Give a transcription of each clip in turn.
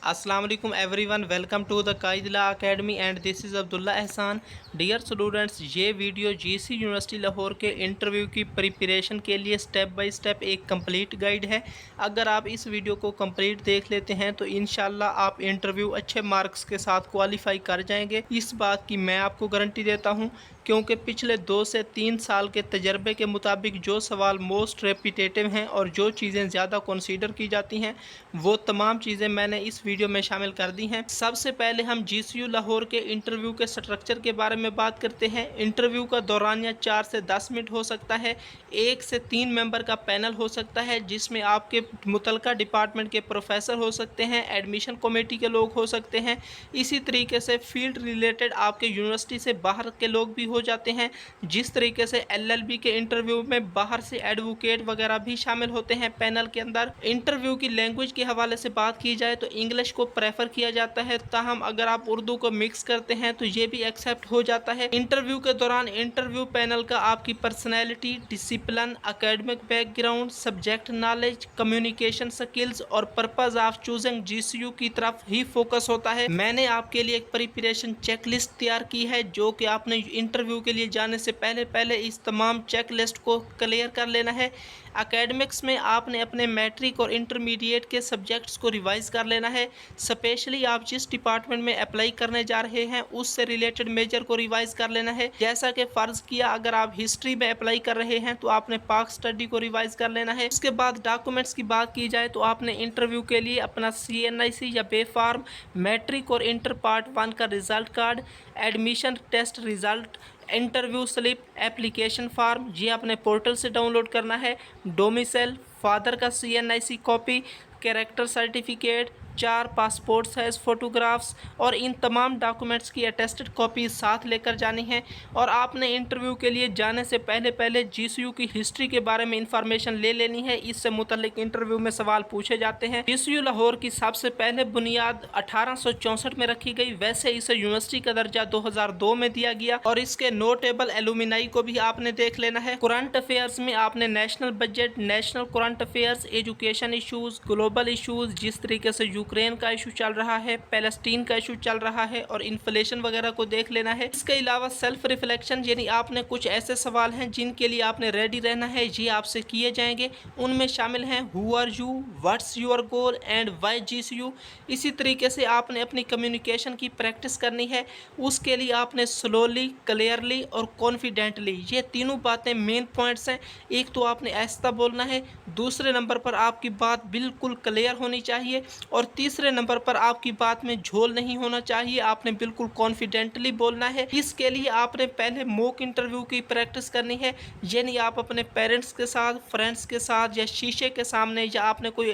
Assalamu alaikum everyone, welcome to the काइदला Academy and this is Abdullah एहसान। Dear students, ये video GC university Lahore के interview की preparation के लिए स्टेप बाय स्टेप एक कंप्लीट गाइड है। अगर आप इस वीडियो को कंप्लीट देख लेते हैं तो इंशाल्लाह आप इंटरव्यू अच्छे मार्क्स के साथ क्वालिफाई कर जाएंगे। इस बात की मैं आपको गारंटी देता हूँ, क्योंकि पिछले 2 से 3 साल के तजर्बे के मुताबिक जो सवाल मोस्ट रेपिटेटिव हैं और जो चीज़ें ज़्यादा कंसीडर की जाती हैं वो तमाम चीज़ें मैंने इस वीडियो में शामिल कर दी हैं। सबसे पहले हम जीसीयू लाहौर के इंटरव्यू के स्ट्रक्चर के बारे में बात करते हैं। इंटरव्यू का दौरानिया 4 से 10 मिनट हो सकता है। 1 से 3 मेंबर का पैनल हो सकता है, जिसमें आपके मुतलका डिपार्टमेंट के प्रोफेसर हो सकते हैं, एडमिशन कमेटी के लोग हो सकते हैं। इसी तरीके से फील्ड रिलेटेड आपके यूनिवर्सिटी से बाहर के लोग भी हो जाते हैं। जिस तरीके से एलएलबी के इंटरव्यू में बाहर से एडवोकेट वगैरह भी शामिल होते हैं पैनल के अंदर। इंटरव्यू की लैंग्वेज के हवाले से बात की जाए तो इंग्लिश को प्रेफर किया जाता है, ताहम अगर आप उर्दू को मिक्स करते हैं तो ये भी एक्सेप्ट हो जाता है। इंटरव्यू के दौरान इंटरव्यू पैनल का आपकी personality, discipline, academic background, subject knowledge, communication skills और पर्पज ऑफ चूजिंग जीसीयू की तरफ ही फोकस होता है। मैंने आपके लिए एक प्रिपरेशन चेक लिस्ट तैयार की है, जो कि आपने इंटरव्यू के लिए जाने से पहले इस तमाम चेक लिस्ट को क्लियर कर लेना है। एकेडमिक्स में आपने अपने मैट्रिक और इंटरमीडिएट के सब्जेक्ट्स को रिवाइज कर लेना है। स्पेशली आप जिस डिपार्टमेंट में अप्लाई करने जा रहे हैं उससे रिलेटेड मेजर को रिवाइज कर लेना है। जैसा कि फ़र्ज़ किया अगर आप हिस्ट्री में अप्लाई कर रहे हैं तो आपने पाक स्टडी को रिवाइज कर लेना है। उसके बाद डॉक्यूमेंट्स की बात की जाए तो आपने इंटरव्यू के लिए अपना CNIC या बे फार्म, मैट्रिक और इंटर पार्ट 1 का result card, admission test result, interview slip, application form ये अपने पोर्टल से डाउनलोड करना है। डोमिसाइल, फादर का CNIC copy, character certificate, 4 passport size photographs और इन तमाम डॉक्यूमेंट्स की अटेस्टेड कॉपी साथ लेकर जानी है। और आपने इंटरव्यू के लिए जाने से पहले जीसीयू की हिस्ट्री के बारे में इंफॉर्मेशन ले लेनी है। इससे मुतल्लिक इंटरव्यू में सवाल पूछे जाते हैं। जीसीयू लाहौर की सबसे पहले बुनियाद 1864 में रखी गई। वैसे इसे यूनिवर्सिटी का दर्जा 2002 में दिया गया और इसके नोटेबल एलुमिनाई को भी आपने देख लेना है। करंट अफेयर्स में आपने national budget, national current affairs, education issues, global issues, जिस तरीके से यूक्रेन का इशू चल रहा है, पैलेस्टीन का इशू चल रहा है और इन्फ्लेशन वगैरह को देख लेना है। इसके अलावा सेल्फ रिफ्लेक्शन, यानी आपने कुछ ऐसे सवाल हैं जिनके लिए आपने रेडी रहना है, ये आपसे किए जाएंगे। उनमें शामिल हैं who are you, what's your goal and why GCU. इसी तरीके से आपने अपनी कम्युनिकेशन की प्रैक्टिस करनी है। उसके लिए आपने स्लोली, क्लियरली और कॉन्फिडेंटली, ये तीनों बातें मेन पॉइंट्स हैं। एक तो आपने आहिस्ता बोलना है, दूसरे नंबर पर आपकी बात बिल्कुल क्लियर होनी चाहिए और तीसरे नंबर पर आपकी बात में झोल नहीं होना चाहिए। आपने बिल्कुल कॉन्फिडेंटली बोलना है। इसके लिए आपने पहले मॉक इंटरव्यू की प्रैक्टिस करनी है, यानी आप अपने पेरेंट्स के साथ, फ्रेंड्स के साथ या शीशे के सामने या आपने कोई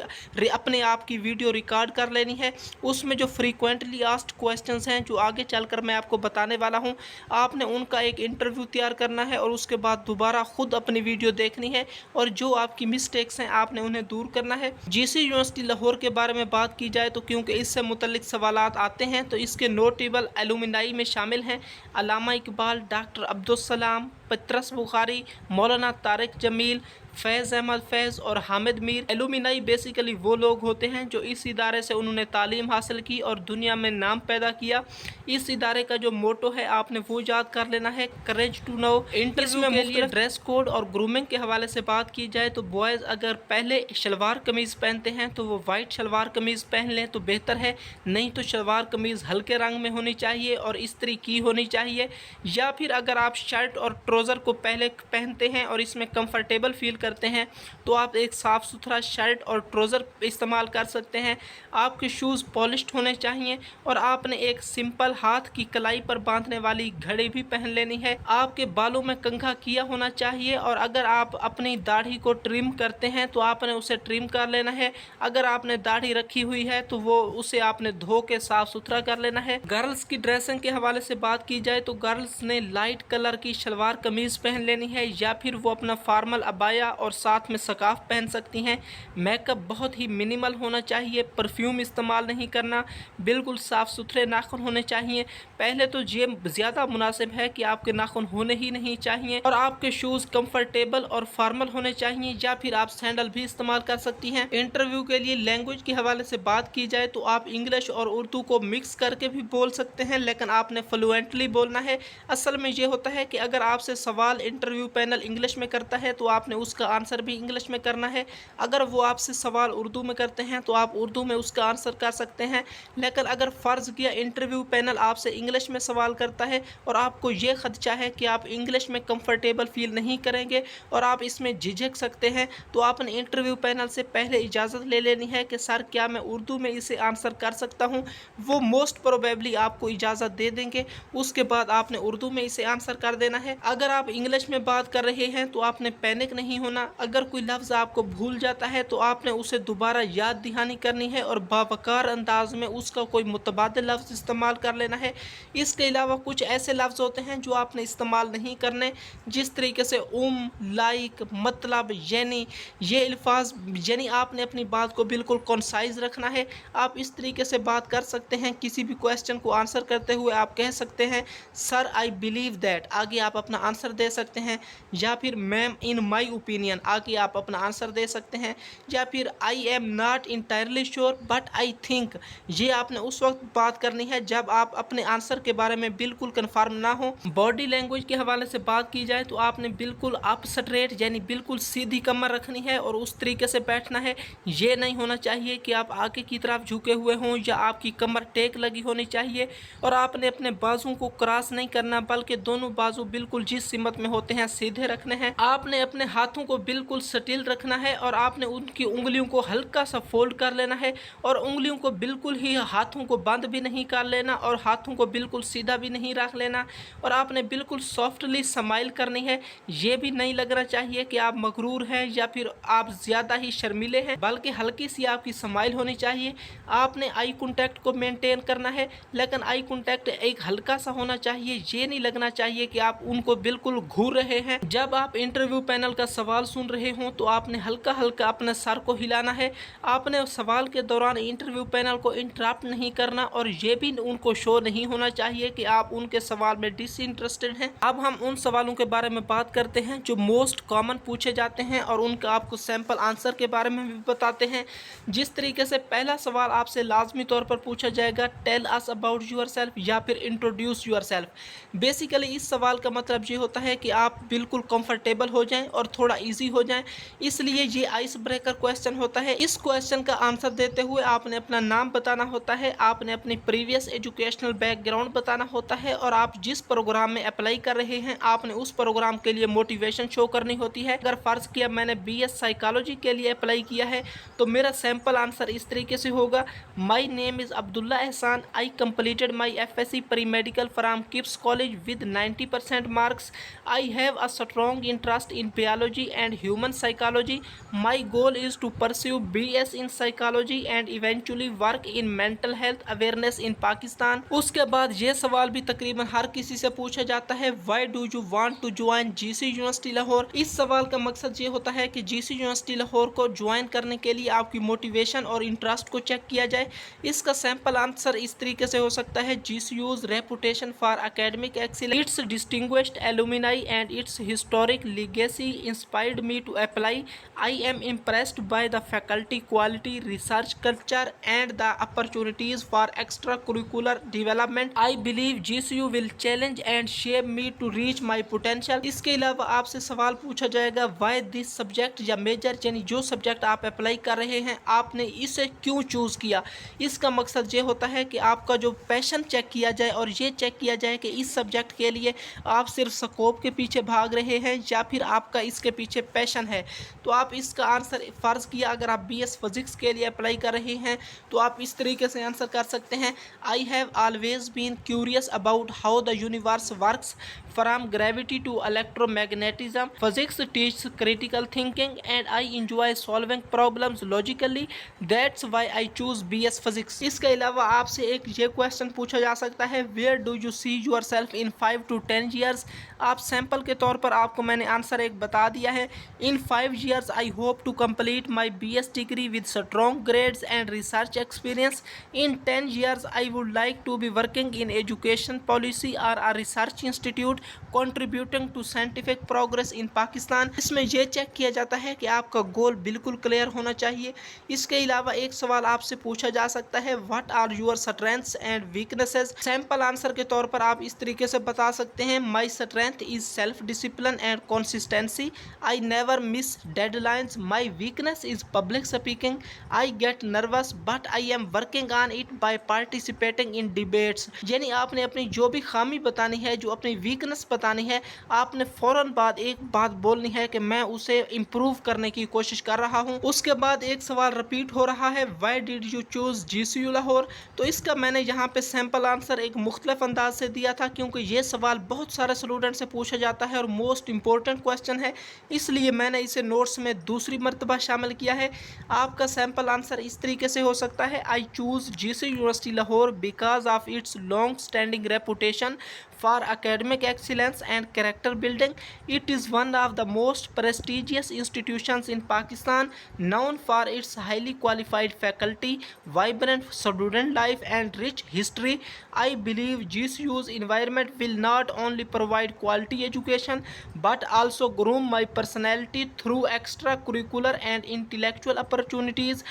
अपने आप की वीडियो रिकॉर्ड कर लेनी है। उसमें जो फ्रीक्वेंटली आस्क्ड क्वेश्चंस हैं जो आगे चलकर मैं आपको बताने वाला हूं, आपने उनका एक इंटरव्यू तैयार करना है और उसके बाद दोबारा खुद अपनी वीडियो देखनी है और जो आपकी मिस्टेक्स हैं आपने उन्हें दूर करना है। जीसी यूनिवर्सिटी लाहौर के बारे में बात की जाए तो क्योंकि इससे मुतल्लिक सवालात आते हैं तो इसके नोटेबल एलुमिनाई में शामिल हैं अल्लामा इकबाल, डॉक्टर अब्दुल सलाम, पत्रस बुखारी, मौलाना तारिक जमील, फैज़ अहमद फैज़ और हामिद मीर। एलुमिनाई बेसिकली वो लोग होते हैं जो इस इदारे से उन्होंने तालीम हासिल की और दुनिया में नाम पैदा किया। इस इदारे का जो मोटो है आपने वो याद कर लेना है, करेज टू नो। इंटरव्यू के लिए ड्रेस कोड और ग्रूमिंग के हवाले से बात की जाए तो बॉयज़ अगर पहले शलवार कमीज़ पहनते हैं तो वो वाइट शलवार कमीज़ पहन लें तो बेहतर है, नहीं तो शलवार कमीज़ हल्के रंग में होनी चाहिए और इस्त्री की होनी चाहिए। या फिर अगर आप शर्ट और ट्राउज़र को पहले पहनते हैं और इसमें कंफर्टेबल फील करते हैं तो आप एक साफ़ सुथरा शर्ट और ट्राउज़र इस्तेमाल कर सकते हैं। आपके शूज़ पॉलिश्ड होने चाहिए और आपने एक सिंपल हाथ की कलाई पर बांधने वाली घड़ी भी पहन लेनी है। आपके बालों में कंघा किया होना चाहिए और अगर आप अपनी दाढ़ी को ट्रिम करते हैं तो आपने उसे ट्रिम कर लेना है। अगर आपने दाढ़ी रखी हुई है तो वो उसे आपने धो के साफ़ सुथरा कर लेना है। गर्ल्स की ड्रेसिंग के हवाले से बात की जाए तो गर्ल्स ने लाइट कलर की शलवार कमीज़ पहन लेनी है या फिर वो अपना फॉर्मल अबाया और साथ में स्कार्फ पहन सकती हैं। मेकअप बहुत ही मिनिमल होना चाहिए, परफ्यूम इस्तेमाल नहीं करना, बिल्कुल साफ़ सुथरे नाखून होने चाहिए। पहले तो ये ज़्यादा मुनासिब है कि आपके नाखून होने ही नहीं चाहिए और आपके शूज़ कंफर्टेबल और फॉर्मल होने चाहिए, या फिर आप सैंडल भी इस्तेमाल कर सकती हैं। इंटरव्यू के लिए लैंग्वेज के हवाले से बात की जाए तो आप इंग्लिश और उर्दू को मिक्स करके भी बोल सकते हैं, लेकिन आपने फ्लुएंटली बोलना है। असल में ये होता है कि अगर आपसे सवाल इंटरव्यू पैनल इंग्लिश में करता है तो आपने उसका आंसर भी इंग्लिश में करना है। अगर वो आपसे सवाल उर्दू में करते हैं तो आप उर्दू में उसका आंसर कर सकते हैं। लेकिन अगर फ़र्ज़ किया इंटरव्यू पैनल आपसे इंग्लिश में सवाल करता है और आपको ये खदशा है कि आप इंग्लिश में कंफर्टेबल फील नहीं करेंगे और आप इसमें झिझक सकते हैं, तो आपने इंटरव्यू पैनल से पहले इजाज़त ले लेनी है कि सर क्या मैं उर्दू में इसे आंसर कर सकता हूँ। वो मोस्ट प्रोबेबली आपको इजाज़त दे देंगे, उसके बाद आपने उर्दू में इसे आंसर कर देना है। अगर आप इंग्लिश में बात कर रहे हैं तो आपने पैनिक नहीं होना। अगर कोई लफ्ज़ आपको भूल जाता है तो आपने उसे दोबारा याद दहानी करनी है और बावकार अंदाज में उसका कोई मुतबादिल लफ्ज़ इस्तेमाल कर लेना है। इसके अलावा कुछ ऐसे लफ्ज़ होते हैं जो आपने इस्तेमाल नहीं करने, जिस तरीके से लाइक, मतलब, यानी, ये अल्फाज, यानी आपने अपनी बात को बिल्कुल कॉन्साइज रखना है। आप इस तरीके से बात कर सकते हैं, किसी भी क्वेश्चन को आंसर करते हुए आप कह सकते हैं सर आई बिलीव दैट, आगे आप अपना आंसर दे सकते हैं, या फिर मैम इन माई ओपिनियन, आगे आप अपना आंसर दे सकते हैं, या फिर I am not entirely sure but I think. ये आपने उस वक्त बात करनी है जब आप अपने आंसर के बारे में बिल्कुल कन्फर्म ना हो। बॉडी लैंग्वेज के हवाले से बात की जाए तो आपने बिल्कुल अप स्ट्रेट, यानी बिल्कुल सीधी कमर रखनी है और उस तरीके से बैठना है। ये नहीं होना चाहिए कि आप आगे की तरफ झुके हुए हों या आपकी कमर टेक लगी होनी चाहिए, और आपने अपने बाजू को क्रॉस नहीं करना, बल्कि दोनों बाजू बिल्कुल जिस सिमत में होते हैं सीधे रखने हैं। आपने अपने हाथों को बिल्कुल स्टिल रखना है और आपने उनकी उंगलियों को हल्का सा फोल्ड कर लेना है, और उंगलियों को बिल्कुल ही हाथों को बंद भी नहीं कर लेना और हाथों को बिल्कुल सीधा भी नहीं रख लेना, और आपने बिल्कुल सॉफ्टली स्माइल करनी है। ये भी नहीं लगना चाहिए कि आप मगरूर हैं या फिर आप ज़्यादा ही शर्मीले हैं, बल्कि हल्की सी आपकी स्माइल होनी चाहिए। आपने आई कॉन्टैक्ट को मेंटेन करना है, लेकिन आई कॉन्टैक्ट एक हल्का सा होना चाहिए। ये नहीं लगना चाहिए कि आप उनको बिल्कुल घूर रहे हैं। जब आप इंटरव्यू पैनल का सवाल सुन रहे हों तो आपने हल्का हल्का अपने सर को हिलाना है। आपने सवाल के दौरान इंटरव्यू पैनल को इंटरप्ट नहीं करना, और ये भी उनको शो नहीं होना चाहिए कि आप उनके सवाल में डिसइंटरेस्टेड हैं। अब हम उन सवालों के बारे में बात करते हैं जो मोस्ट कॉमन पूछे जाते हैं, और उनका आपको सैंपल आंसर के बारे में भी बताते हैं। जिस तरीके से पहला सवाल आपसे लाजमी तौर पर पूछा जाएगा, tell us about yourself, या फिर इंट्रोड्यूस यूर सेल्फ। बेसिकली इस सवाल का मतलब ये होता है कि आप बिल्कुल कंफर्टेबल हो जाएं और थोड़ा इजी हो जाएं, इसलिए ये आइस ब्रेकर क्वेश्चन होता है। इस क्वेश्चन का आंसर देते हुए आपने अपना नाम बताना होता है, आपने अपनी प्रीवियस एजुकेशनल बैकग्राउंड बताना होता है, और आप जिस प्रोग्राम में अप्लाई कर रहे हैं आपने उस प्रोग्राम के लिए मोटिवेशन शो करनी होती है। अगर फ़र्ज़ किया मैंने BS साइकोलॉजी के लिए अप्लाई किया है तो मेरा सैम्पल आंसर इस तरीके से होगा, my name is Abdullah Ehsan, I completed my FSc pre medical from KIPS college with 90% marks, I have a strong interest in biology and human psychology, my goal is to pursue BS in psychology and eventually work in mental health awareness in Pakistan. उसके बाद ये सवाल भी तकरीबन हर किसी से पूछा जाता है, why do you want to join GC university Lahore. इस सवाल का मकसद ये होता है कि GC यूनिवर्सिटी लाहौर को ज्वाइन करने के लिए आपकी मोटिवेशन और इंटरेस्ट को चेक किया जाए। इसका सैंपल आंसर इस तरीके से हो सकता है, GCU's reputation for academic excellence, its distinguished alumni and its historic legacy inspired me to apply, I am impressed by the faculty quality, research culture and the opportunities for extra curricular development, I believe GCU will challenge and shape me to reach my potential. इसके अलावा आपसे सवाल पूछा जाएगा, why this subject या major, यानी जो subject आप अप्लाई कर रहे हैं आपने इसे क्यों चूज़ किया। इसका मकसद ये होता है कि आपका जो पैशन चेक किया जाए और ये चेक किया जाए कि इस सब्जेक्ट के लिए आप सिर्फ स्कोप के पीछे भाग रहे हैं या फिर आपका इसके पीछे पैशन है। तो आप इसका आंसर, फ़र्ज़ किया अगर आप BS फिज़िक्स के लिए अप्लाई कर रहे हैं तो आप इस तरीके से आंसर कर सकते हैं, I have always been curious about how the universe works from gravity to electromagnetism, physics teach critical thinking and I enjoy solving problems logically, that's why I choose BS physics. इसके अलावा आपसे एक ये question पूछा जा सकता है, where do you see your self in 5 to 10 years. आप सैंपल के तौर पर आपको मैंने आंसर एक बता दिया है, है। In 5 years I hope to complete my BS degree with strong grades and research experience. In 10 years I would like to be working in education policy और a research institute contributing to scientific progress in Pakistan. इसमें यह check किया जाता है कि आपका गोल बिल्कुल clear होना चाहिए। इसके अलावा एक सवाल आपसे पूछा जा सकता है, what are your strengths and weaknesses. Sample answer के तौर पर आप इस तरीके से बता सकते हैं, my strength is self discipline and consistency, I never miss deadlines, my weakness is public speaking, I get nervous but I am working on it by participating in debates. यानी आपने अपनी जो भी खामी बतानी है, जो अपनी वीकनेस बतानी है, आपने फौरन बाद एक बात बोलनी है कि मैं उसे इम्प्रूव करने की कोशिश कर रहा हूं। उसके बाद एक सवाल रिपीट हो रहा है, why did you choose GCU Lahore. तो इसका मैंने यहाँ पे सैंपल आंसर एक मुख्तलिफ अंदाज से दिया था, क्योंकि ये सवाल बहुत सारे स्टूडेंट से पूछा जाता है और मोस्ट इंपॉर्टेंट क्वेश्चन है, इसलिए मैंने इसे नोट्स में दूसरी मरतबा शामिल किया है। आपका सैंपल आंसर इस तरीके से हो सकता है, I choose GCU university Lahore because of its long standing reputation for academic excellence and character building. It is one of the most prestigious institutions in Pakistan, known for its highly qualified faculty, vibrant student life and rich history. I believe GCU's environment will not only provide quality education but also groom my personality through extracurricular and intellectual opportunities.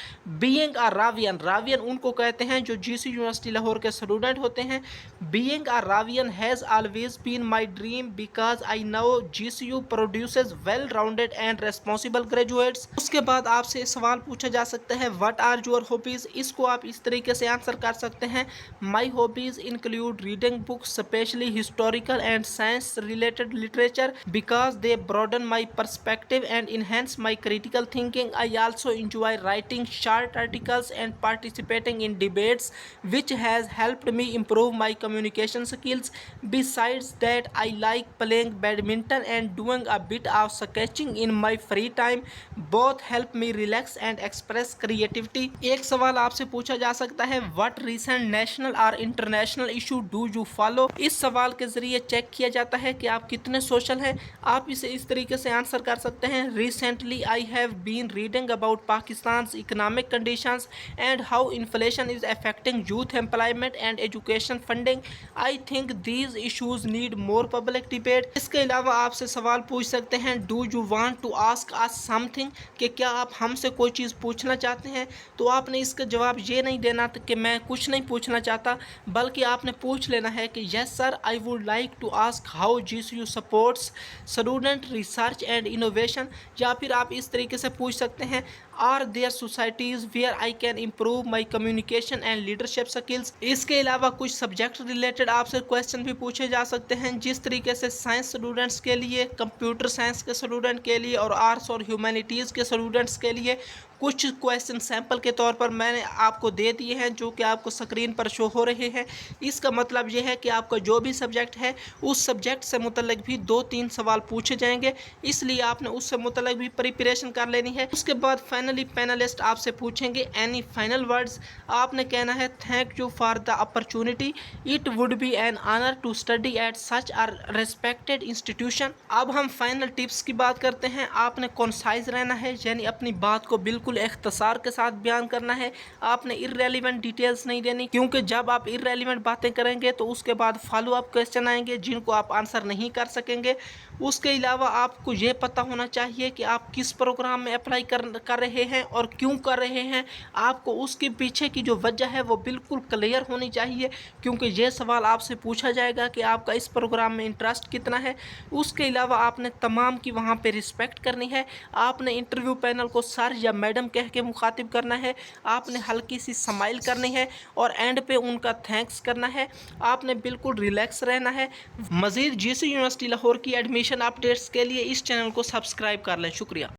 Being a Ravian उनको कहते हैं जो GCU university Lahore के student होते हैं। Being a Ravian has always been my dream because I know GCU produces well-rounded and responsible graduates. उसके बाद आपसे सवाल पूछा जा सकता है, what are your hobbies। इसको आप इस तरीके से आंसर कर सकते हैं, my hobbies include reading books, especially historical and science related literature, because they broaden my perspective and enhance my critical thinking. I also enjoy writing short articles and participating in debates, which has helped me improve my communication skills. Besides that, I like playing badminton and doing a bit of sketching in my free time. Both help me relax and express creativity. एक सवाल आपसे पूछा जा सकता है, what recent national or international issue do you follow। इस सवाल के जरिए चेक किया जाता है कि आप कितने सोशल हैं। आप इसे इस तरीके से आंसर कर सकते हैं, recently I have been reading about Pakistan's economic conditions and how inflation is affecting youth employment and education funding. I think these issues need more public debate। इसके अलावा आपसे सवाल पूछ सकते हैं, do you want to ask us something, कि क्या आप हमसे कोई चीज़ पूछना चाहते हैं। तो आपने इसका जवाब ये नहीं देना कि मैं कुछ नहीं पूछना चाहता, बल्कि आपने पूछ लेना है कि yes sir I would like to ask how GCU supports student research and innovation। या फिर आप इस तरीके से पूछ सकते हैं, are there societies where I can improve my communication and leadership skills। इसके अलावा कुछ सब्जेक्ट रिलेटेड आपसे क्वेश्चन भी पूछे जा सकते हैं, जिस तरीके से साइंस स्टूडेंट्स के लिए, कंप्यूटर साइंस के स्टूडेंट के लिए और आर्ट्स और ह्यूमैनिटीज़ के स्टूडेंट्स के लिए कुछ क्वेश्चन सैंपल के तौर पर मैंने आपको दे दिए हैं, जो कि आपको स्क्रीन पर शो हो रहे हैं। इसका मतलब यह है कि आपका जो भी सब्जेक्ट है, उस सब्जेक्ट से मुतल्लिक भी 2-3 सवाल पूछे जाएंगे, इसलिए आपने उससे मुतल्लिक भी प्रिपरेशन कर लेनी है। उसके बाद फाइनली पैनलिस्ट आपसे पूछेंगे एनी फाइनल वर्ड्स। आपने कहना है, thank you for the opportunity, it would be an honour to study at such a respected institution. अब हम फाइनल टिप्स की बात करते हैं। आपने कॉन्साइज रहना है, यानी अपनी बात को बिल्कुल इख्तिसार के साथ बयान करना है। आपने इर्रेलेवेंट डिटेल्स नहीं देनी, क्योंकि जब आप इर्रेलेवेंट बातें करेंगे तो उसके बाद फॉलो अप क्वेश्चन आएंगे जिनको आप आंसर नहीं कर सकेंगे। उसके अलावा आपको ये पता होना चाहिए कि आप किस प्रोग्राम में अप्लाई कर रहे हैं और क्यों कर रहे हैं। आपको उसके पीछे की जो वजह है वो बिल्कुल क्लियर होनी चाहिए, क्योंकि ये सवाल आपसे पूछा जाएगा कि आपका इस प्रोग्राम में इंटरेस्ट कितना है। उसके अलावा आपने तमाम की वहाँ पे रिस्पेक्ट करनी है। आपने इंटरव्यू पैनल को सर या मैडम कह के मुखातिब करना है। आपने हल्की सी स्माइल करनी है और एंड पे उनका थैंक्स करना है। आपने बिल्कुल रिलैक्स रहना है। मज़ीद GCU यूनिवर्सिटी लाहौर की एडमिशन अपडेट्स के लिए इस चैनल को सब्सक्राइब कर लें। शुक्रिया।